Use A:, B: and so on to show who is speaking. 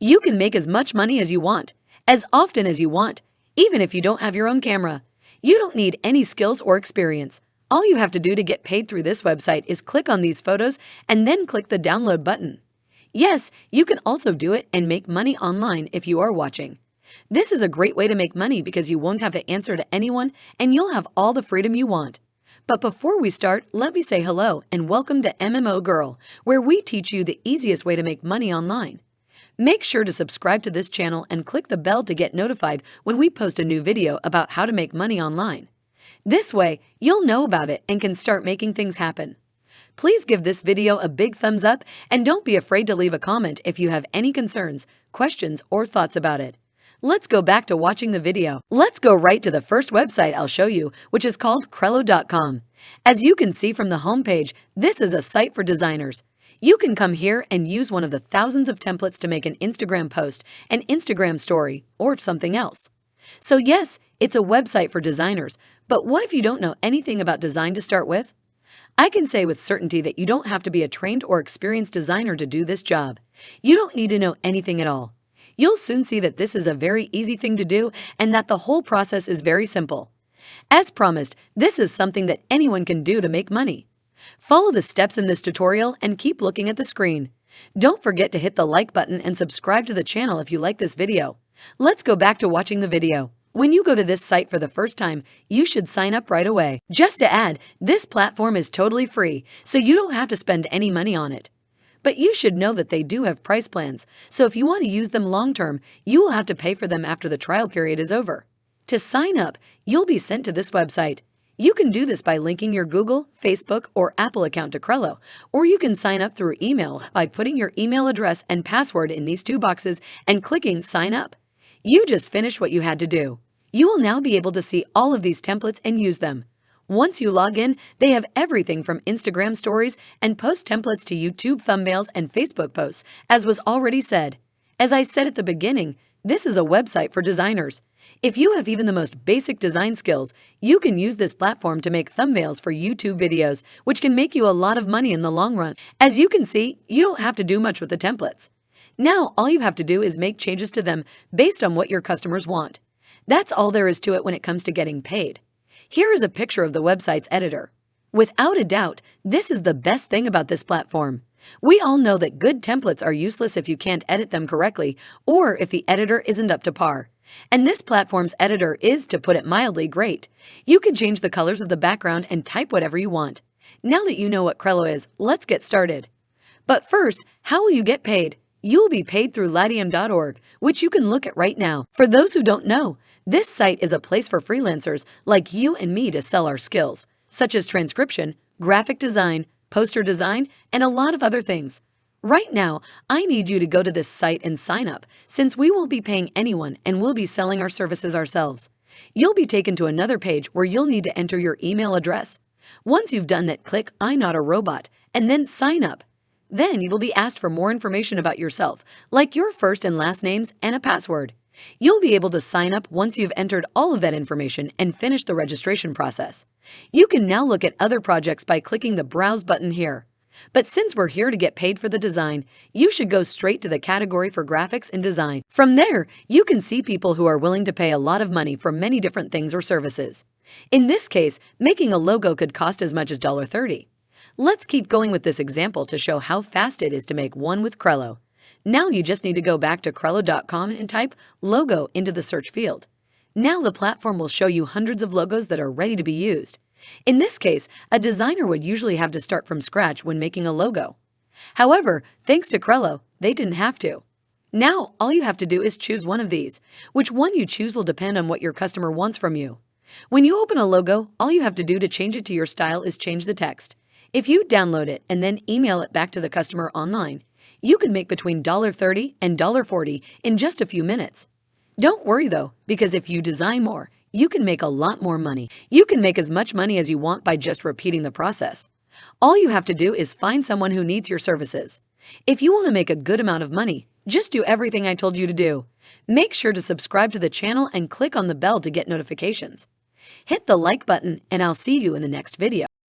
A: You can make as much money as you want, as often as you want, even if you don't have your own camera. You don't need any skills or experience. All you have to do to get paid through this website is click on these photos and then click the download button. Yes, you can also do it and make money online if you are watching. This is a great way to make money because you won't have to answer to anyone and you'll have all the freedom you want. But before we start, let me say hello and welcome to MMO Girl, where we teach you the easiest way to make money online. Make sure to subscribe to this channel and click the bell to get notified when we post a new video about how to make money online. This way, you'll know about it and can start making things happen. Please give this video a big thumbs up and don't be afraid to leave a comment if you have any concerns, questions, or thoughts about it. Let's go back to watching the video. Let's go right to the first website I'll show you, which is called Crello.com. As you can see from the homepage, this is a site for designers. You can come here and use one of the thousands of templates to make an Instagram post, an Instagram story, or something else. So yes, it's a website for designers, but what if you don't know anything about design to start with? I can say with certainty that you don't have to be a trained or experienced designer to do this job. You don't need to know anything at all. You'll soon see that this is a very easy thing to do and that the whole process is very simple. As promised, this is something that anyone can do to make money. Follow the steps in this tutorial and keep looking at the screen. Don't forget to hit the like button and subscribe to the channel if you like this video. Let's go back to watching the video. When you go to this site for the first time, you should sign up right away. Just to add, this platform is totally free, so you don't have to spend any money on it. But you should know that they do have price plans, so if you want to use them long-term, you will have to pay for them after the trial period is over. To sign up, you'll be sent to this website. You can do this by linking your Google, Facebook, or Apple account to Crello, or you can sign up through email by putting your email address and password in these two boxes and clicking Sign Up. You just finished what you had to do. You will now be able to see all of these templates and use them. Once you log in, they have everything from Instagram stories and post templates to YouTube thumbnails and Facebook posts, as was already said. As I said at the beginning, this is a website for designers. If you have even the most basic design skills, you can use this platform to make thumbnails for YouTube videos, which can make you a lot of money in the long run. As you can see, you don't have to do much with the templates. Now, all you have to do is make changes to them based on what your customers want. That's all there is to it when it comes to getting paid. Here is a picture of the website's editor. Without a doubt, this is the best thing about this platform. We all know that good templates are useless if you can't edit them correctly or if the editor isn't up to par. And this platform's editor is, to put it mildly, great. You can change the colors of the background and type whatever you want. Now that you know what Crello is, let's get started. But first, how will you get paid? You will be paid through Latium.org, which you can look at right now. For those who don't know, this site is a place for freelancers like you and me to sell our skills, such as transcription, graphic design, poster design, and a lot of other things. Right now, I need you to go to this site and sign up, since we won't be paying anyone and we'll be selling our services ourselves. You'll be taken to another page where you'll need to enter your email address. Once you've done that, click I'm not a robot and then sign up. Then you will be asked for more information about yourself, like your first and last names and a password. You'll be able to sign up once you've entered all of that information and finished the registration process. You can now look at other projects by clicking the Browse button here. But since we're here to get paid for the design, you should go straight to the category for graphics and design. From there, you can see people who are willing to pay a lot of money for many different things or services. In this case, making a logo could cost as much as $30. Let's keep going with this example to show how fast it is to make one with Crello. Now you just need to go back to Crello.com and type logo into the search field. Now the platform will show you hundreds of logos that are ready to be used. In this case, a designer would usually have to start from scratch when making a logo. However, thanks to Crello, they didn't have to. Now all you have to do is choose one of these. Which one you choose will depend on what your customer wants from you. When you open a logo, all you have to do to change it to your style is change the text. If you download it and then email it back to the customer online, you can make between $30 and $40 in just a few minutes. Don't worry though, because if you design more, you can make a lot more money. You can make as much money as you want by just repeating the process. All you have to do is find someone who needs your services. If you want to make a good amount of money, just do everything I told you to do. Make sure to subscribe to the channel and click on the bell to get notifications. Hit the like button and I'll see you in the next video.